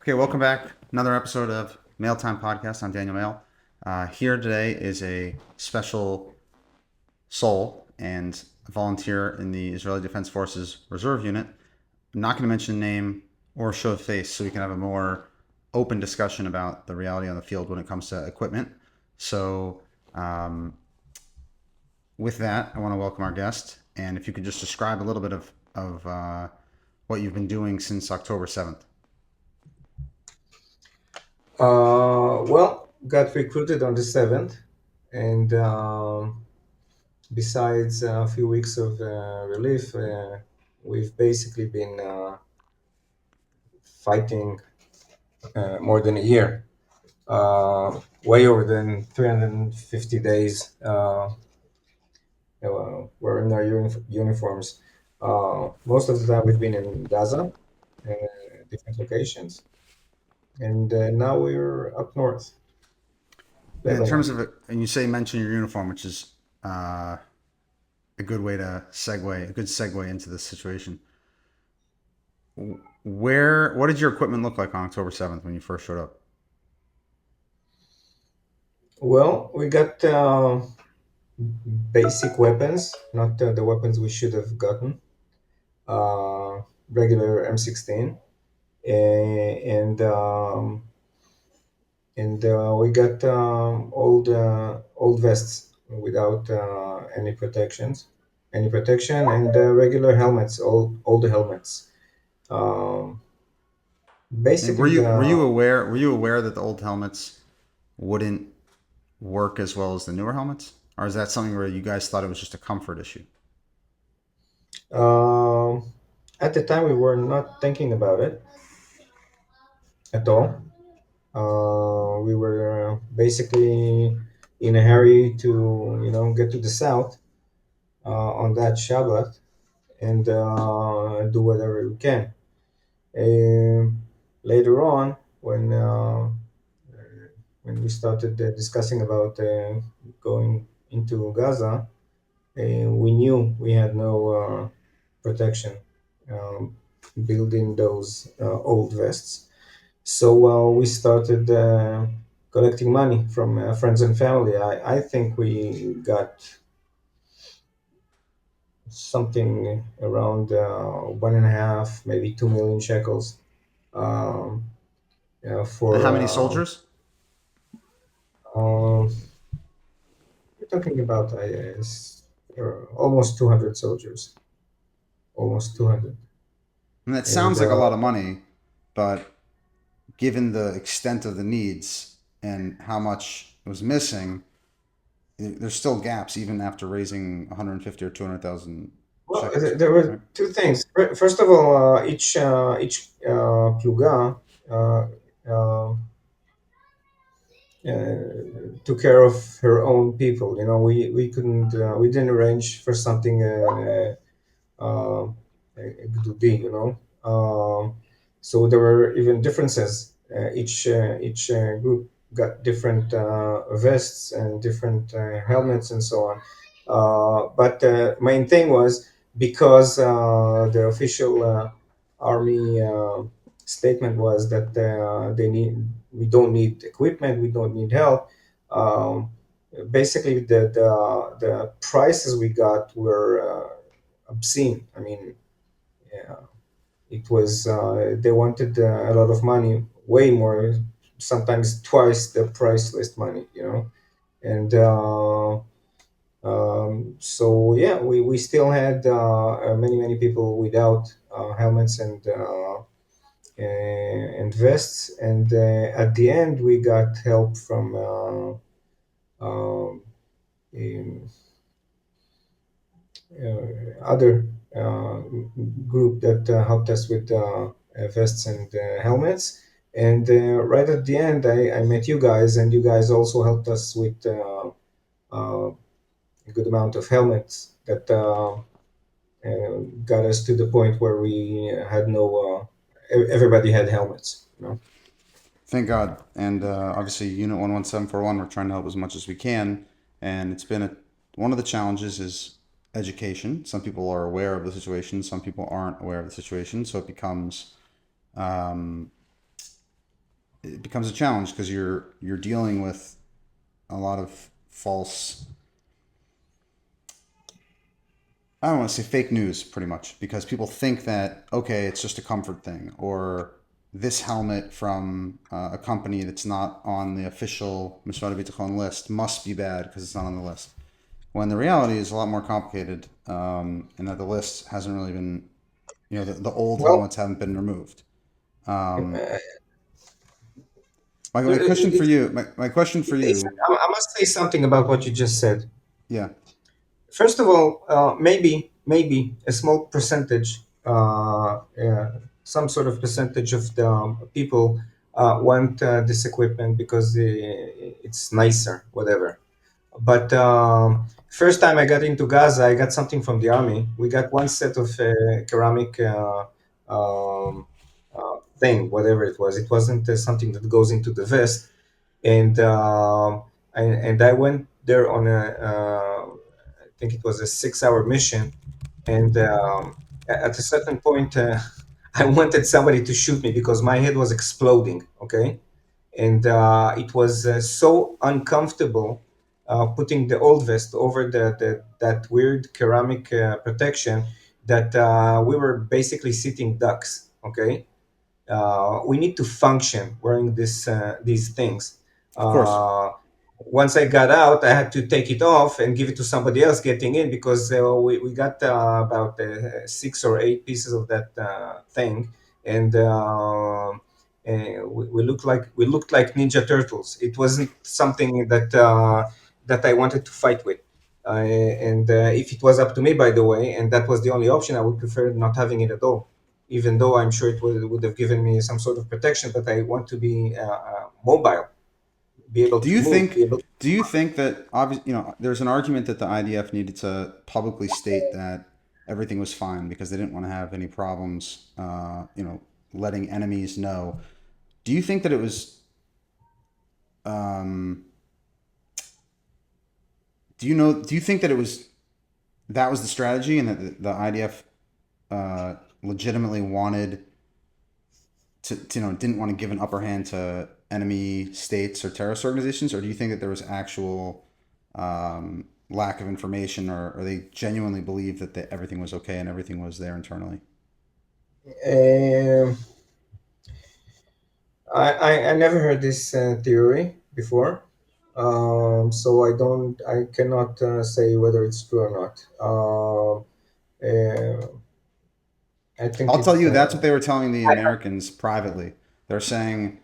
Okay, welcome back. Another episode of Mael Time podcast. I'm Daniel Mael. Here today is a special soul and a volunteer in the Israeli Defense Forces Reserve Unit. I'm not going to mention name or show face so we can have a more open discussion about the reality on the field when it comes to equipment. So, um, with that, I want to welcome our guest. And if you could just describe a little bit of what you've been doing since October 7th. Got recruited on the 7th, and besides a few weeks of relief, we've basically been fighting more than a year, way over than 350 days. Wearing our uniforms. Most of the time, we've been in Gaza, different locations, and now we're up north, And in terms Lebanon. of it, and you say mention your uniform, which is a good way to segue, a good segue into this situation. What did your equipment look like on October 7th when you first showed up? Well, we got basic weapons, not the weapons we should have gotten. Regular M16, and we got old vests without any protection, and regular helmets, old helmets. Um, And Basically, were you aware that the old helmets wouldn't work as well as the newer helmets, or is that something where you guys thought it was just a comfort issue? um at the time we were not thinking about it at all. We were basically in a hurry to, get to the south on that Shabbat and do whatever we can. Later on, when we started discussing about going into Gaza, we knew we had no protection building those old vests. So we started collecting money from friends and family. I think we got something around 1.5, maybe 2 million shekels. Um, And how for many soldiers? we're talking about almost 200 soldiers, almost 200. And that And sounds like a lot of money, but given the extent of the needs and how much was missing, there's still gaps even after raising 150 or 200,000 shekels, there were right? two things. First of all, each pluga uh, uh, took care of her own people. We didn't arrange for something gdudi. So there were even differences. Each group got different vests and different helmets and so on. But the main thing was because the official army statement was that we don't need equipment, we don't need help. Um, Basically, the prices we got were obscene. I mean, yeah, it was they wanted a lot of money, way more, sometimes twice the price list money. And so yeah, we still had many people without helmets and vests, and at the end we got help from um, other uh, group that helped us with vests and helmets. And right at the end, I met you guys, and you guys also helped us with a good amount of helmets that got us to the point where we had no. Everybody had helmets. Thank God. And obviously, Unit 11741, we're trying to help as much as we can. And it's been one of the challenges is education. Some people are aware of the situation, some people aren't aware of the situation. So it becomes um, it becomes a challenge because you're dealing with a lot of false, I don't want to say fake news, pretty much, because people think that, okay, it's just a comfort thing, or this helmet from a company that's not on the official Mishmar B'Tachon list must be bad because it's not on the list. When the reality is a lot more complicated, and that the list hasn't really been, the old Well, helmets haven't been removed. Um, uh, my question for it, you, my question for it's, you, I must say something about what you just said. yeah, First of all, maybe a small percentage, some sort of percentage of the people want this equipment because it's nicer, whatever. But first time I got into Gaza, I got something from the army. We got one set of ceramic thing, whatever it was. It wasn't something that goes into the vest, and and I went there on I think it was a 6 hour mission, and at a certain point, I wanted somebody to shoot me because my head was exploding. Okay, and it was so uncomfortable putting the old vest over the that weird ceramic protection that we were basically sitting ducks. Okay, we need to function wearing these things. of course. Uh, Once I got out, I had to take it off and give it to somebody else getting in because we got about 6 or 8 pieces of that thing, and we looked like Ninja Turtles. It wasn't something that I wanted to fight with. And if it was up to me, by the way, and that was the only option, I would prefer not having it at all, even though I'm sure would have given me some sort of protection. But I want to be mobile, be able Do to you move, be think able to. do you think that obviously there's an argument that the IDF needed to publicly state that everything was fine because they didn't want to have any problems, letting enemies know. Do you think that it was um, do you think that it was that was the strategy and that the IDF legitimately wanted to didn't want to give an upper hand to enemy states or terrorist organizations, or do you think that there was actual lack of information, or they genuinely believed that everything was okay and everything was there internally? Um, I never heard this theory before, so I cannot say whether it's true or not. Uh, I think I'll tell it. you, that's what they were telling the Americans privately. They're saying,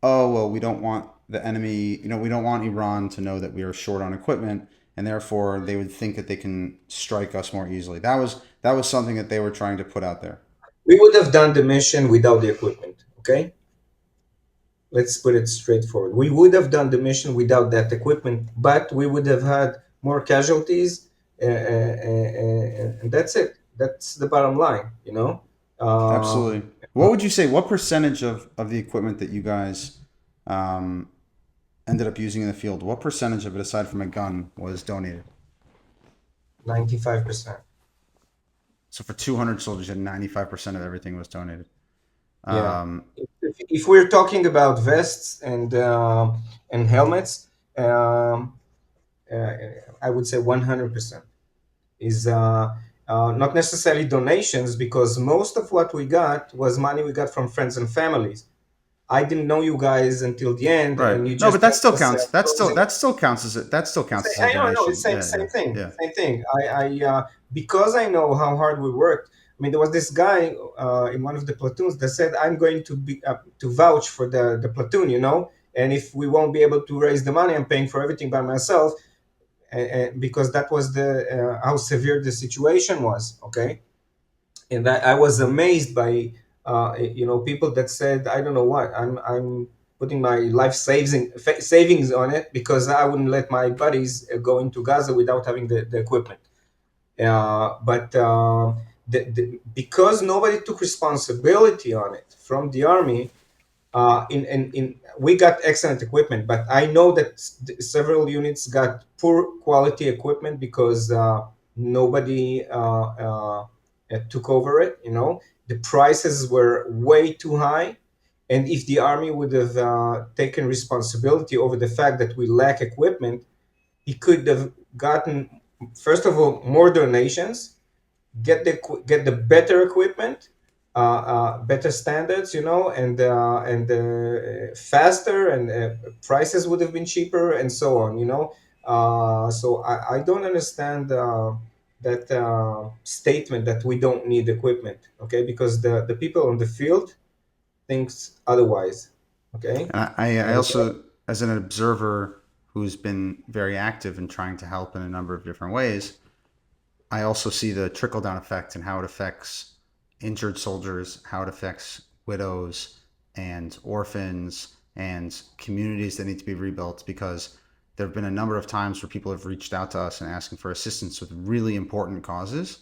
"Oh well, we don't want the enemy. We don't want Iran to know that we are short on equipment, and therefore they would think that they can strike us more easily." That was something that they were trying to put out there. We would have done the mission without the equipment. Okay, let's put it straightforward. We would have done the mission without that equipment, but we would have had more casualties, and that's it. That's the bottom line, you know. Uh, Absolutely. What would you say? What percentage of the equipment that you guys um, ended up using in the field? What percentage of it, aside from a gun, was donated? 95%. So for 200 soldiers, you had 95% of everything was donated. Yeah. Um, If we're talking about vests and helmets, um, uh, I would say 100% is not necessarily donations, because most of what we got was money we got from friends and families. I didn't know you guys until the end, right. and you No, just but that helped still us counts. That still closing. that still counts as a I know, it's donation. same Yeah, same yeah, thing, yeah. same thing. Because I know how hard we worked. I mean, there was this guy in one of the platoons that said, "I'm going to be to vouch for the platoon, and if we won't be able to raise the money, I'm paying for everything by myself." Because that was the how severe the situation was. Okay, and I was amazed by people that said, I don't know what, I'm putting my life savings on it because I wouldn't let my buddies go into Gaza without having the equipment. But because nobody took responsibility on it from the army, we got excellent equipment, but I know that several units got poor quality equipment because nobody took over it. The prices were way too high, And if the army would have taken responsibility over the fact that we lack equipment, he could have gotten, first of all, more donations, get the better equipment, better standards, and faster, and prices would have been cheaper, and so on. So I don't understand that statement that we don't need equipment, okay? Because the people on the field thinks otherwise, okay? And I And also, as an observer who's been very active in trying to help in a number of different ways, I also see the trickle down effect and how it affects injured soldiers, how it affects widows and orphans and communities that need to be rebuilt, because there have been a number of times where people have reached out to us and asking for assistance with really important causes.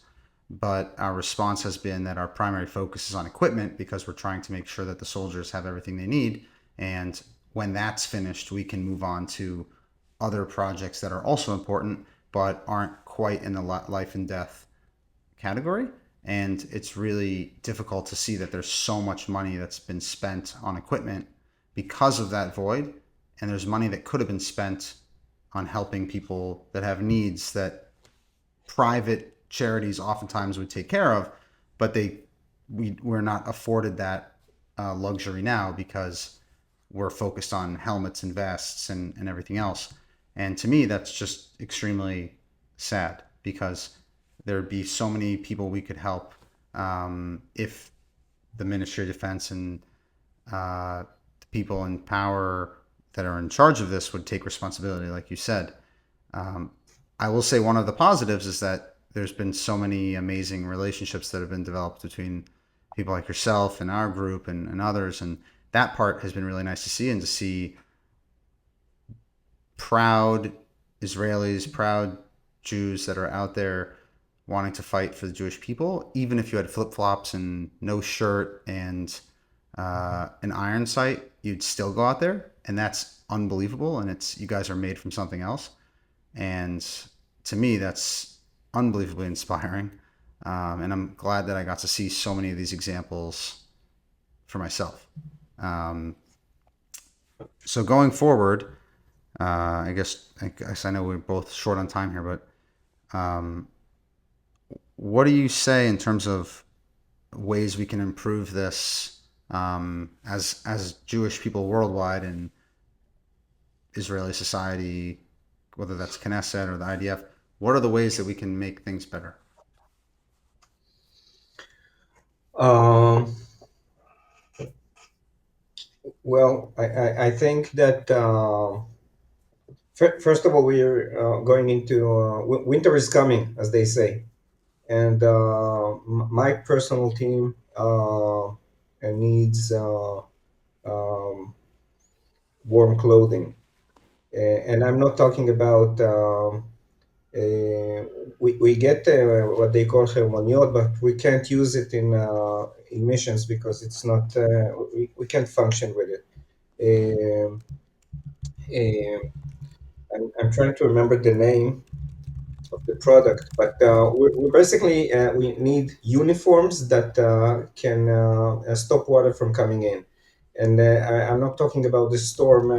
But our response has been that our primary focus is on equipment because we're trying to make sure that the soldiers have everything they need. And when that's finished, we can move on to other projects that are also important but aren't quite in the life and death category. And it's really difficult to see that there's so much money that's been spent on equipment because of that void. And there's money that could have been spent on helping people that have needs that private charities oftentimes would take care of, but we're not afforded that luxury now because we're focused on helmets and vests and everything else. And to me, that's just extremely sad because there'd be so many people we could help if the Ministry of Defense and the people in power that are in charge of this would take responsibility, like you said. Um, I will say one of the positives is that there's been so many amazing relationships that have been developed between people like yourself and our group and others. And that part has been really nice to see, and to see proud Israelis, proud Jews that are out there wanting to fight for the Jewish people, even if you had flip flops and no shirt and an iron sight, you'd still go out there, and that's unbelievable. And it's, you guys are made from something else, and to me, that's unbelievably inspiring. And I'm glad that I got to see so many of these examples for myself. Um, so going forward, I guess I know we're both short on time here, but what do you say in terms of ways we can improve this as Jewish people worldwide and Israeli society, whether that's Knesset or the IDF? What are the ways that we can make things better? um, well, I think that first of all, we're going into winter is coming, as they say, and my personal team needs um, warm clothing. And I'm not talking about we get what they call hermoniot, but we can't use it in missions because it's not we can't function with it. Um, um, I'm trying to remember the name of the product, but we basically we need uniforms that can stop water from coming in. And I'm not talking about the storm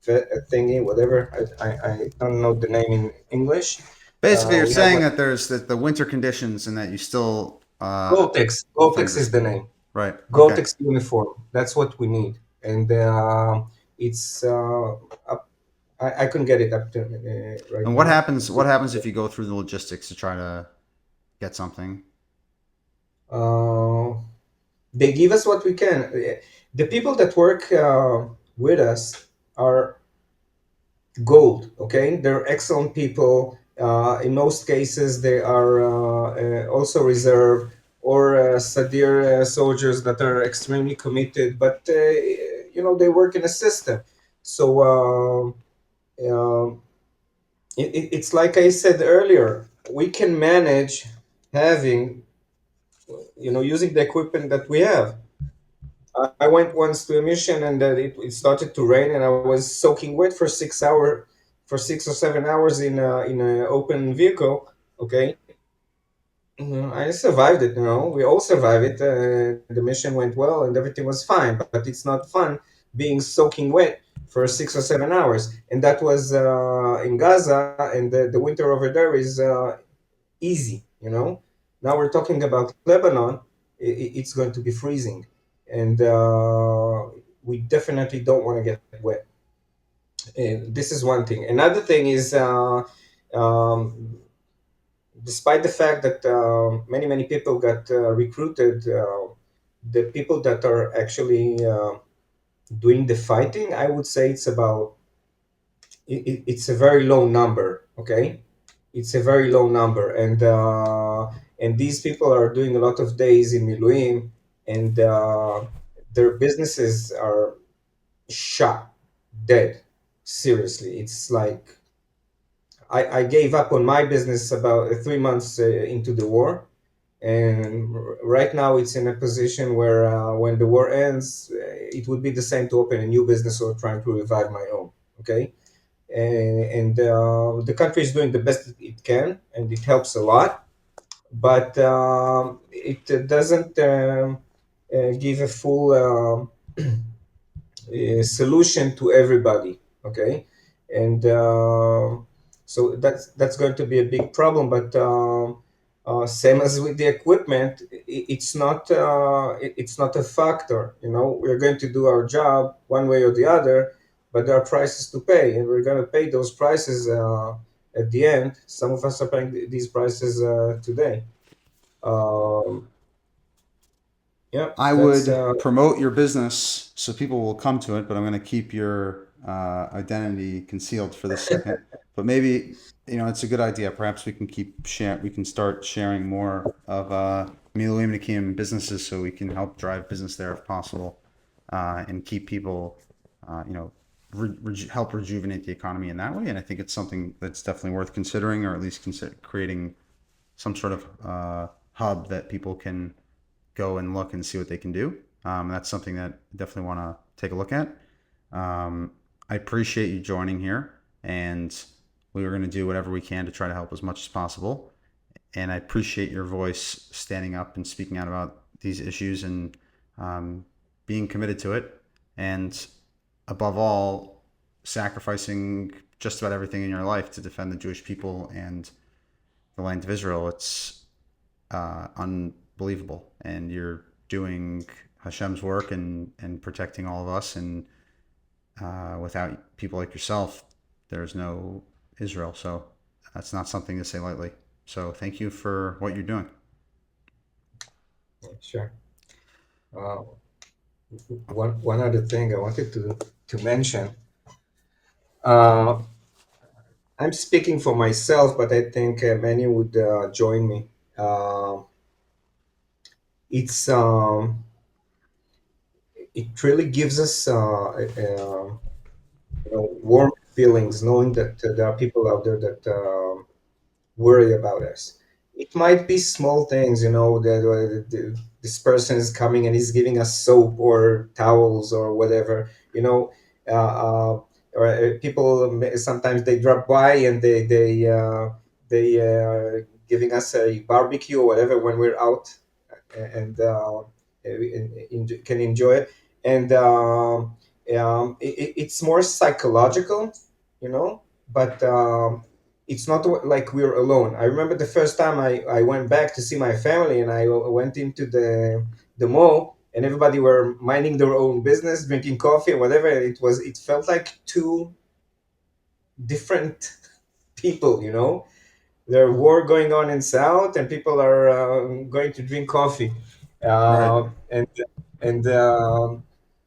thingy, whatever. I don't know the name in English. Basically, you're We have saying like that there's the winter conditions and that you still Gore-Tex. Gore-Tex is fundraise. the name. Right. Okay. Gore-Tex uniform. That's what we need, and it's up, I couldn't get it up to right And what now. happens? What happens if you go through the logistics to try to get something? Uh, they give us what we can. The people that work with us are gold. Okay, they're excellent people. In most cases, they are also reserve or Sadir soldiers that are extremely committed. But they work in a system. So it's like I said earlier. We can manage having using the equipment that we have. I went once to a mission and it started to rain and I was soaking wet for 6 hours, for 6 or 7 hours in an open vehicle. Okay, I survived it. We all survived it. The mission went well, and everything was fine. But it's not fun being soaking wet for 6 or 7 hours, and that was in Gaza, and the winter over there is easy. Now we're talking about Lebanon. It's going to be freezing, and we definitely don't want to get wet. And this is one thing. Another thing is, um, despite the fact that many people got recruited, the people that are actually doing the fighting, I would say it's a very low number. Okay, it's a very low number, and these people are doing a lot of days in Miluim, and their businesses are shot dead. Seriously, it's like I gave up on my business about 3 months into the war, and right now it's in a position where when the war ends, it would be the same to open a new business or trying to revive my own. Okay, and the country is doing the best it can, and it helps a lot, but it doesn't give a full solution to everybody. Okay, and so that's going to be a big problem. But same as with the equipment, it's not a factor. We're going to do our job one way or the other, but there are prices to pay, and we're going to pay those prices at the end. Some of us are paying these prices today. Um, yeah, I that's would promote your business so people will come to it, but I'm going to keep your identity concealed for this second. But maybe it's a good idea. Perhaps we can keep share. We can start sharing more of Miluim Nikim businesses, so we can help drive business there if possible, and keep people, help rejuvenate the economy in that way. And I think it's something that's definitely worth considering, or at least consider creating some sort of hub that people can go and look and see what they can do. That's something that I definitely want to take a look at. I appreciate you joining here, and we are going to do whatever we can to try to help as much as possible. And I appreciate your voice standing up and speaking out about these issues and being committed to it. And above all, sacrificing just about everything in your life to defend the Jewish people and the land of Israel. It's unbelievable, and you're doing Hashem's work and protecting all of us. And without people like yourself, there's no Israel. So that's not something to say lightly. So thank you for what you're doing. sure. Uh, one other thing I wanted to mention. Uh, I'm speaking for myself, but I think many would join me. Uh, it really gives us warm feelings knowing that there are people out there that worry about us. It might be small things, that this person is coming and he's giving us soap or towels or whatever, or people sometimes they drop by and they giving us a barbecue or whatever when we're out, and can enjoy it. And it's more psychological, but it's not like we're alone. I remember the first time I went back to see my family, and I went into the mall, and everybody were minding their own business, drinking coffee or whatever. It felt like two different people. There are war going on in South, and people are going to drink coffee, Right. and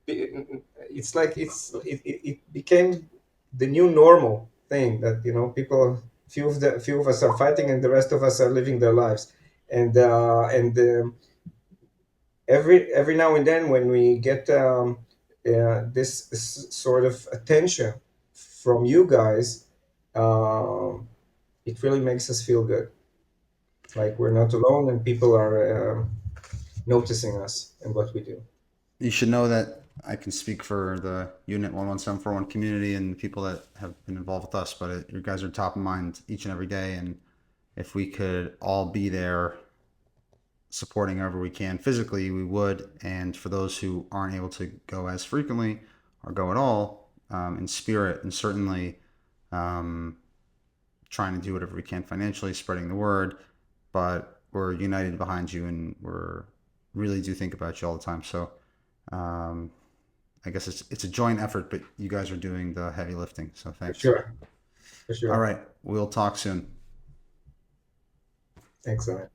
it's like it became the new normal thing that people few of us are fighting and the rest of us are living their lives, and every now and then when we get this sort of attention from you guys, um, it really makes us feel good, like we're not alone and people are noticing us and what we do. You should know that I can speak for the Unit 11741 community and the people that have been involved with us, but you guys are top of mind each and every day. And if we could all be there supporting however we can physically, we would. And for those who aren't able to go as frequently or go at all, in spirit, and certainly trying to do whatever we can financially, spreading the word. But we're united behind you, and we're really do think about you all the time. So I guess it's a joint effort, but you guys are doing the heavy lifting. So For thanks. sure. For All sure. right, we'll talk soon. Excellent.